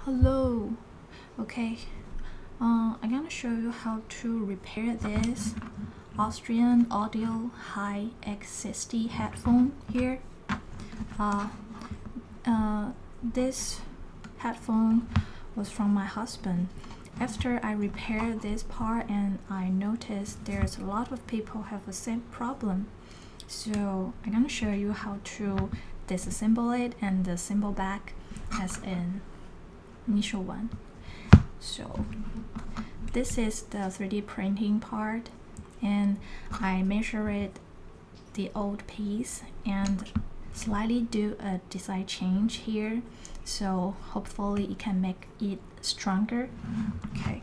Hello. Okay, I'm gonna show you how to repair this Austrian Audio Hi-X60 headphone here. This headphone was from my husband. After I repaired this part, and I noticed there's a lot of people have the same problem, so I'm gonna show you how to disassemble it and assemble back as an initial one. So this is the 3D printing part, and I measure it the old piece and slightly do a design change here, so hopefully it can make it stronger. Okay,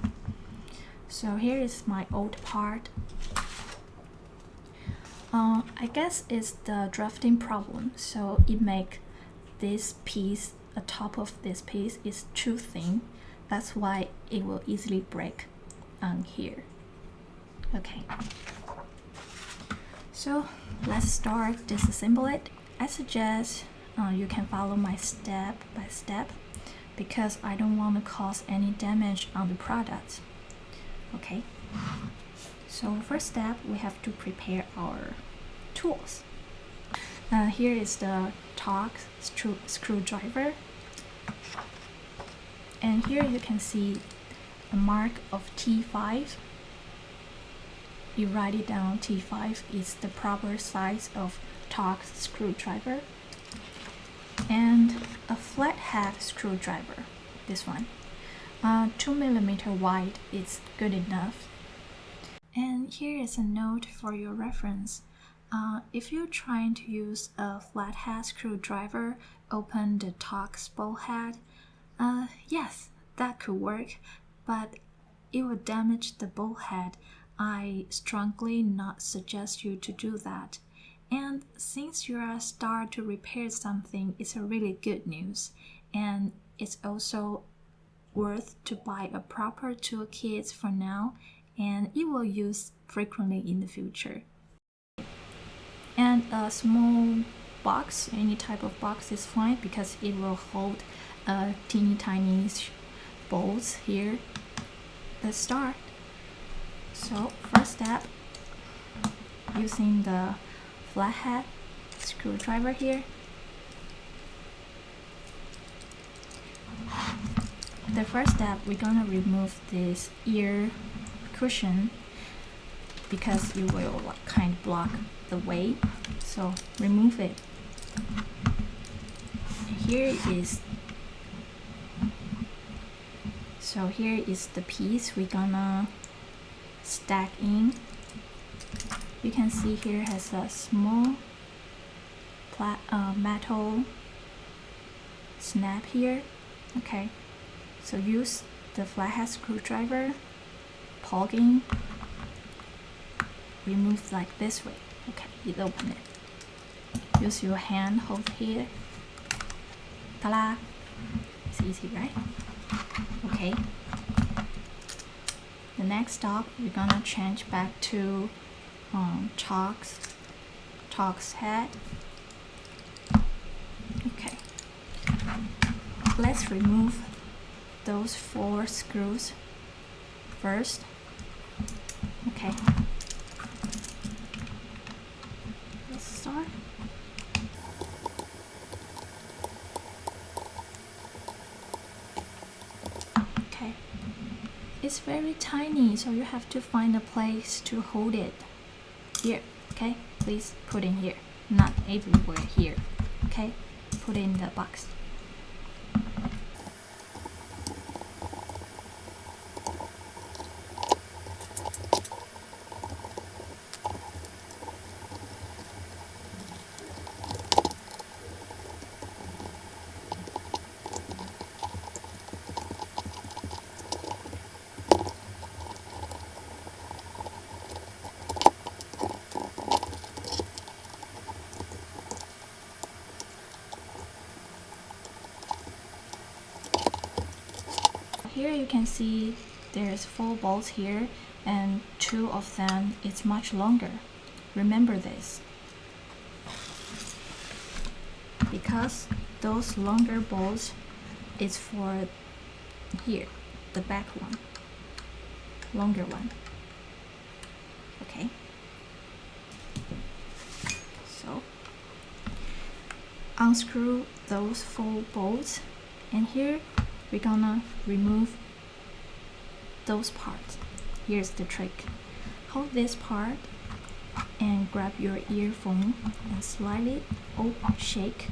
so here is my old part. I guess it's the drafting problem, so it make this piece, the top of this piece is too thin. That's why it will easily break on here. Okay, so let's start disassemble it. I suggest you can follow my step by step because I don't want to cause any damage on the product. Okay, so first step, we have to prepare our tools. Here is the Torx screwdriver, and here you can see a mark of T5. You write it down. T5 is the proper size of Torx screwdriver, and a flathead screwdriver, this one, 2mm wide is good enough. And here is a note for your reference. If you're trying to use a flathead screwdriver, open the Torx ball head. Yes, that could work, but it would damage the ball head. I strongly not suggest you to do that. And since you are start to repair something, it's a really good news, and it's also worth to buy a proper toolkit for now, and it will use frequently in the future. And a small box, any type of box is fine because it will hold teeny tiny bolts here. Let's start. So first step, using the flathead screwdriver here. The first step, we're gonna remove this ear cushion because it will kind of block the way. So remove it. Here is the piece we're gonna stack in. You can see here has a small metal snap here. Okay, so use the flathead screwdriver, poke in, remove like this way. Okay, you open it. Use your hand, hold here. Ta-da! It's easy, right? Okay. The next step, we're gonna change back to Torx head. Okay. Let's remove those 4 screws first. Okay. Let's start. Okay. It's very tiny, so you have to find a place to hold it. Here, okay? Please put in here, not everywhere here. Okay? Put it in the box. Here you can see there's 4 bolts here, and 2 of them is much longer. Remember this, because those longer bolts is for here, the back one, longer one. Okay, so unscrew those 4 bolts, and here we're gonna remove those parts. Here's the trick. Hold this part and grab your earphone and slightly shake,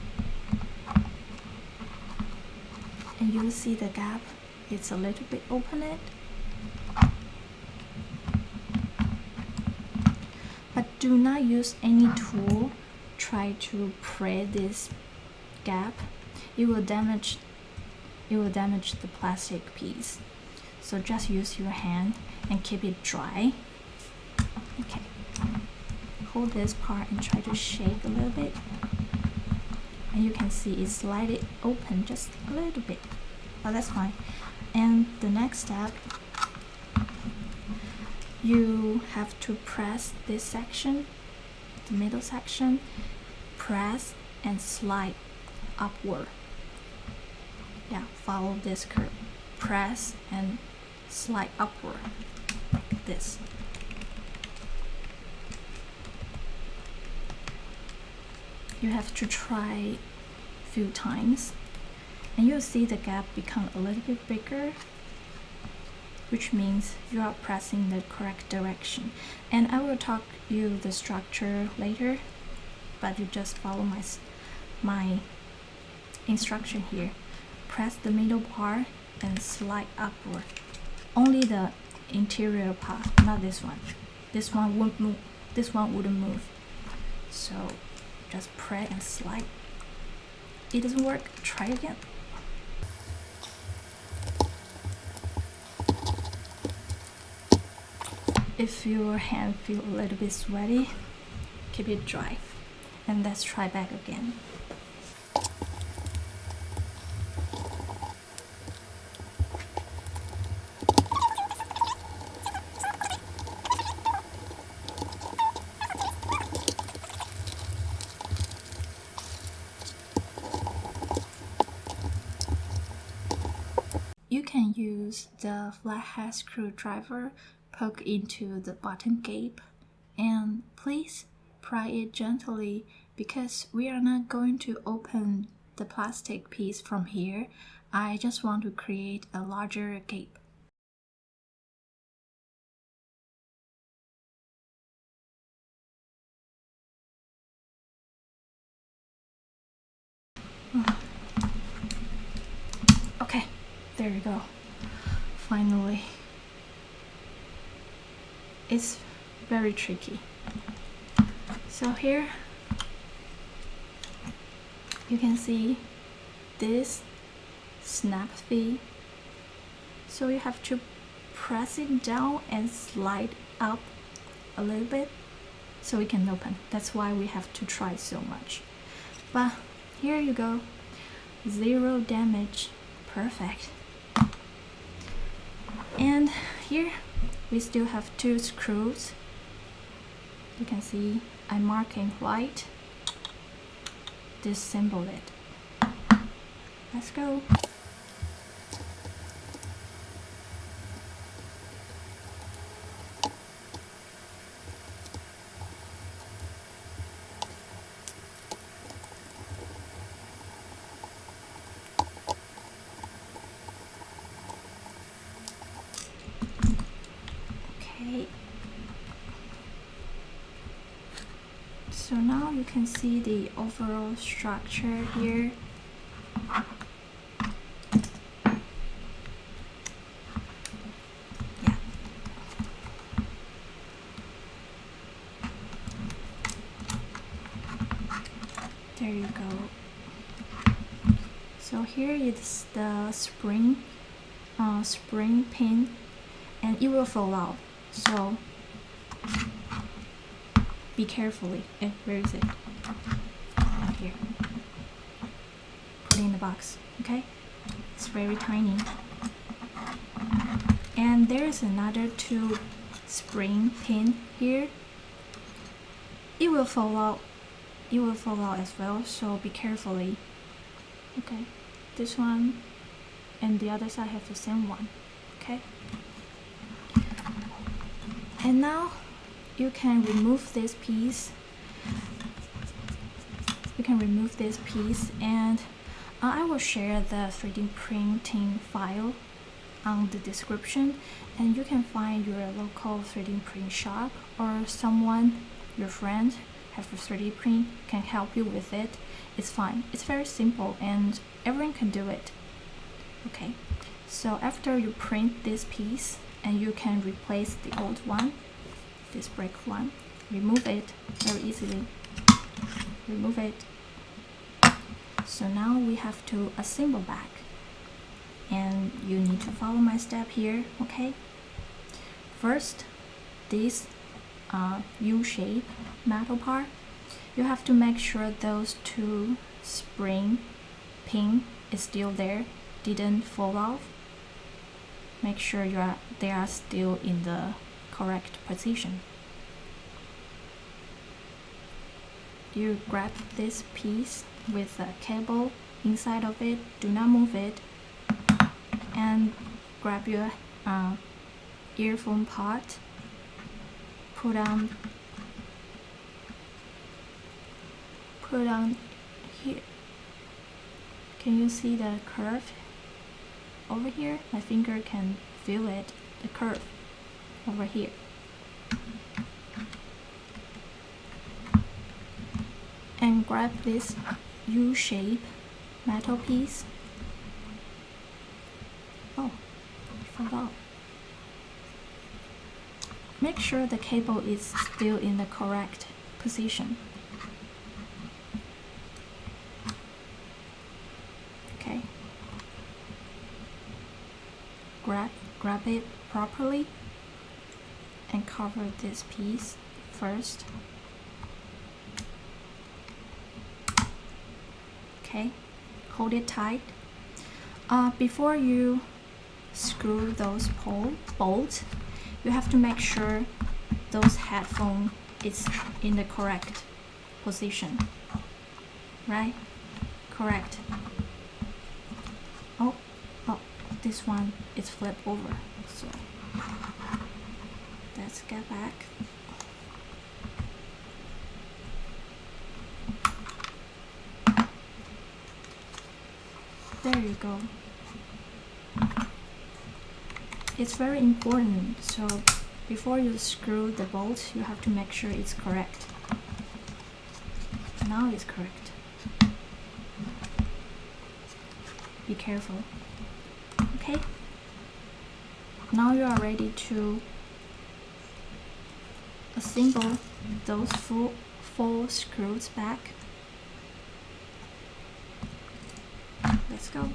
and you'll see the gap. It's a little bit open it, but do not use any tool. Try to pry this gap. It will damage the plastic piece. So just use your hand and keep it dry. Okay, hold this part and try to shake a little bit, and you can see it's slightly open just a little bit, but that's fine. And the next step, you have to press this section, the middle section, press and slide upward. Yeah, follow this curve. Press and slide upward like this. You have to try a few times, and you'll see the gap become a little bit bigger, which means you are pressing the correct direction. And I will talk you the structure later, but you just follow my instruction here. Press the middle part and slide upward. Only the interior part, not this one. This one won't move. This one wouldn't move. So just press and slide. It doesn't work. Try again. If your hand feels a little bit sweaty, keep it dry, and let's try back again. You can use the flathead screwdriver, poke into the bottom gap, and please pry it gently because we are not going to open the plastic piece from here. I just want to create a larger gap. Okay, there you go. Finally. It's very tricky. So here you can see this snap fee. So you have to press it down and slide up a little bit so it can open. That's why we have to try so much. But here you go. 0 damage. Perfect. And here we still have 2 screws. You can see I'm marking white. Disassemble it. Let's go. So now you can see the overall structure here. Yeah. There you go. So here is the spring pin, and it will fall out. So be carefully. Where is it? Out here. Put it in the box. Okay? It's very tiny. And there's another 2 spring pin here. It will fall out. It will fall out as well. So be carefully. Okay. This one and the other side have the same one. Okay, and now you can remove this piece. And I will share the 3D printing file on the description, and you can find your local 3D print shop or someone, your friend, have a 3D print, can help you with it. It's fine. It's very simple and everyone can do it. Okay, so after you print this piece, and you can replace the old one, this brick one, remove it very easily. Remove it. So now we have to assemble back, and you need to follow my step here. Okay, first this U-shape metal part, you have to make sure those two spring pin is still there, didn't fall off. Make sure they are still in the correct position. You grab this piece with a cable inside of it, do not move it, and grab your earphone part, put on here. Can you see the curve over here? My finger can feel it, the curve over here. And grab this U-shape metal piece. Oh, I forgot. Make sure the cable is still in the correct position. Okay. Grab it properly and cover this piece first. Okay, hold it tight. Before you screw those bolts, you have to make sure those headphone is in the correct position. Right? Correct. Oh, this one is flipped over. So let's get back. There you go. It's very important, so before you screw the bolt, you have to make sure it's correct. Now it's correct. Be careful. Okay? Now you are ready to assemble those four screws back. Let's go.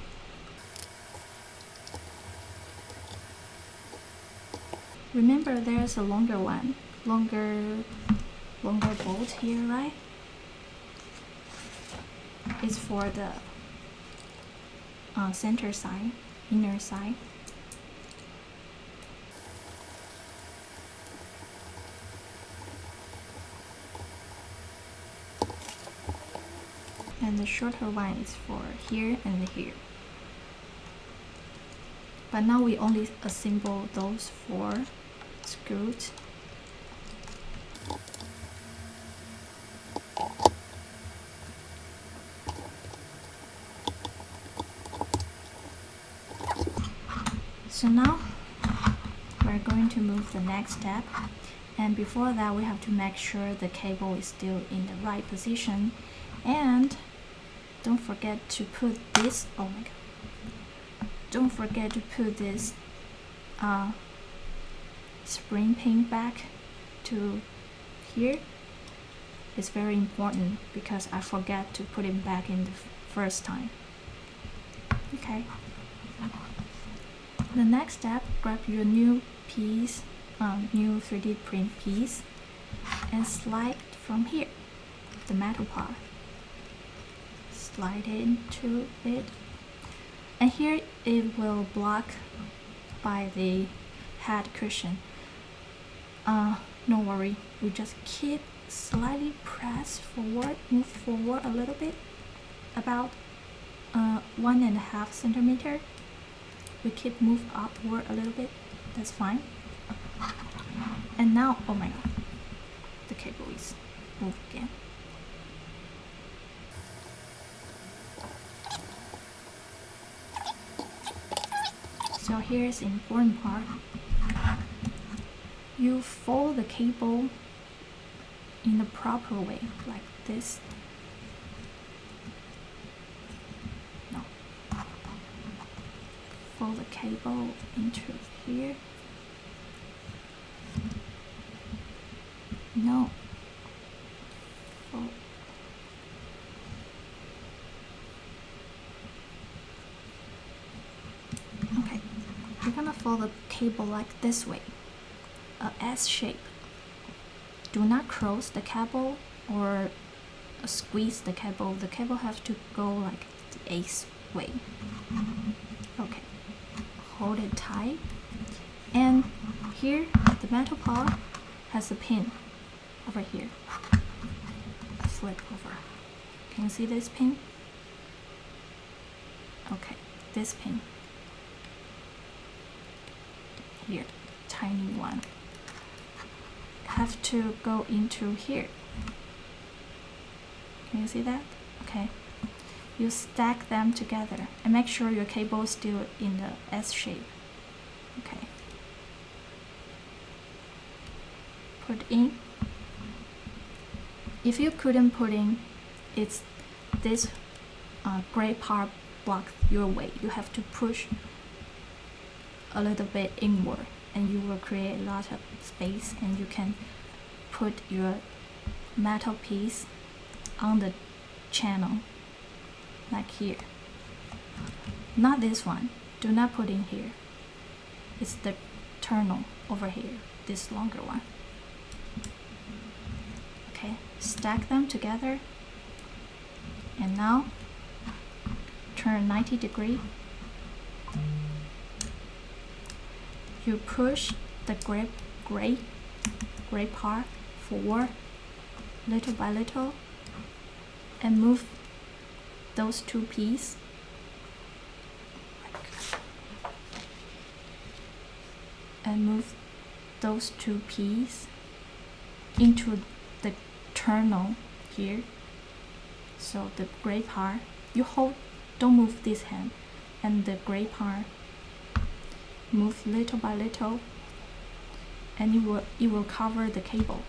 Remember, there's a longer bolt here, right? It's for the center side, inner side. And the shorter one is for here and here. But now we only assemble those 4 screws. So now we're going to move the next step, and before that we have to make sure the cable is still in the right position, and don't forget to put this, oh my god, don't forget to put this spring pin back to here. It's very important because I forgot to put it back in the first time. Okay. The next step, grab your new piece, new 3D print piece, and slide from here, the metal part. Slide into it, and here it will block by the head cushion. No worry, we just keep slightly press forward, move forward a little bit, about 1.5 centimeter, we keep move upward a little bit, that's fine. And now, oh my god, the cable is moved again. So here's the important part. You fold the cable in the proper way, like this. No. Fold the cable into here. No. Fold. Okay. You're gonna fold the cable like this way, a S shape. Do not cross the cable or squeeze the cable. The cable has to go like the S way. Okay. Hold it tight. And here, the metal part has a pin over here. Flip over. Can you see this pin? Okay, this pin. Here, tiny one. Have to go into here. Can you see that? Okay. You stack them together and make sure your cable is still in the S shape. Okay. Put in. If you couldn't put in, it's this gray part blocks your way. You have to push a little bit inward, and you will create a lot of space, and you can put your metal piece on the channel, like here. Not this one. Do not put in here. It's the terminal over here, this longer one. Okay, stack them together, and now turn 90 degrees. You push the gray part forward little by little and move those two pieces into the terminal here. So the gray part, you hold, don't move this hand, and the gray part move little by little, and it will cover the cable.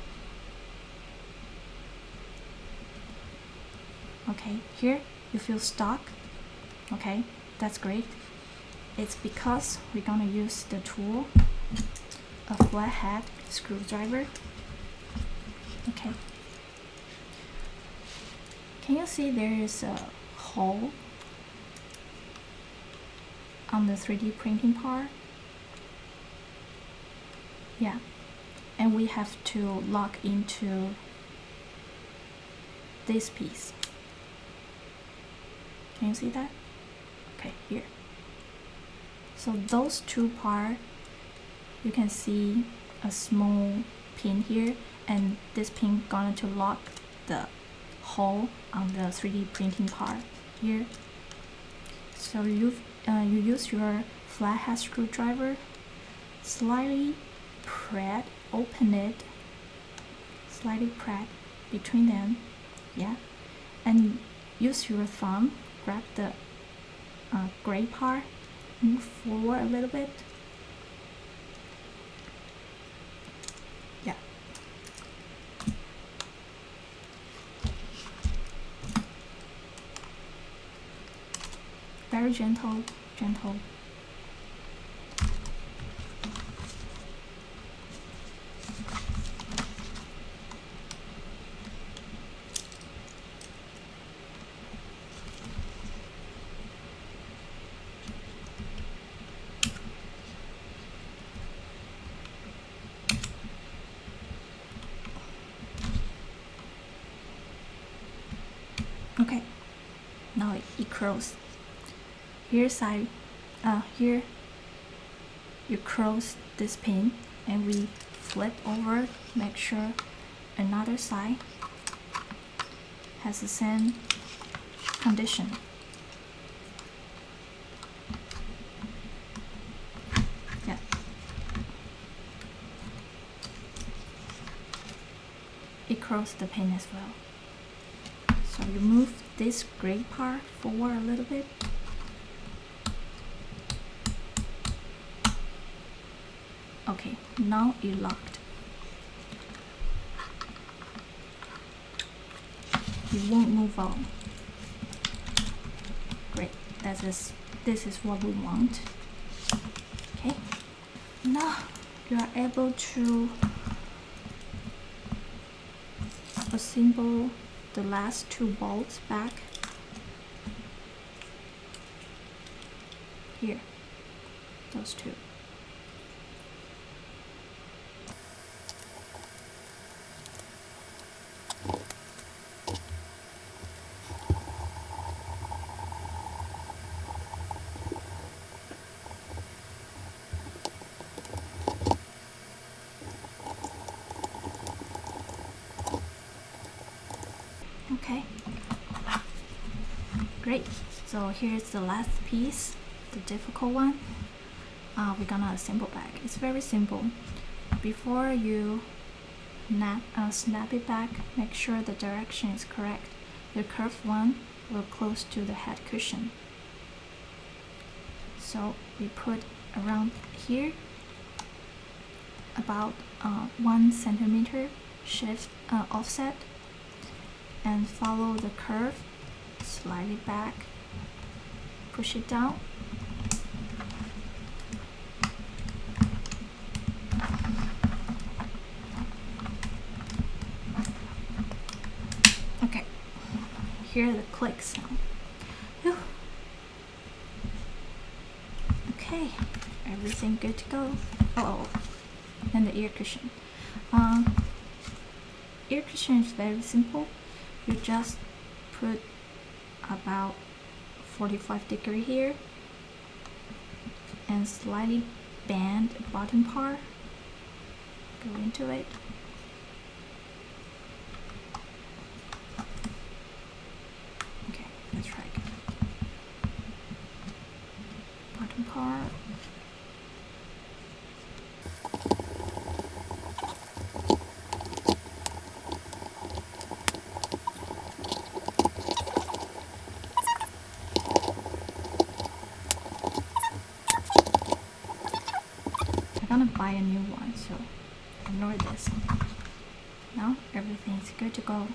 Okay, here you feel stuck. Okay, that's great. It's because we're gonna use the tool, a flathead screwdriver. Okay. Can you see there is a hole on the 3D printing part? Yeah, and we have to lock into this piece. Can you see that? Okay, here. So those two parts, you can see a small pin here, and this pin going to lock the hole on the 3D printing part here. So you use your flathead screwdriver, slightly open it, slightly press between them, yeah, and use your thumb, grab the gray part, move forward a little bit, yeah. Very gentle. Okay, now it curls. Here you close this pin, and we flip over, make sure another side has the same condition. across the pin as well. So you move this gray part forward a little bit. Okay, now it locked. It won't move out. Great, this is what we want. Okay, now you are able to assemble the last 2 bolts back here, those 2. Okay, great. So here's the last piece, the difficult one. We're gonna assemble back. It's very simple. Before you snap it back, make sure the direction is correct. The curved one will close to the head cushion. So we put around here about 1 centimeter shift offset, and follow the curve, slide it back, push it down. Okay, hear the click sound. Whew. Okay, everything good to go. Oh, and the ear cushion. Ear cushion is very simple. You just put about 45 degrees here and slightly bend the bottom part, go into it. Okay, that's right. Bottom part. I'm gonna buy a new one, so ignore this. Now everything's good to go.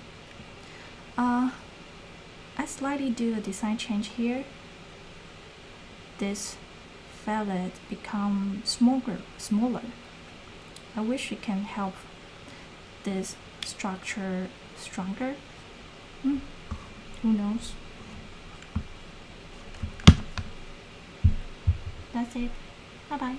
I slightly do a design change here. This fillet become smaller. I wish it can help this structure stronger. Who knows? That's it. Bye bye.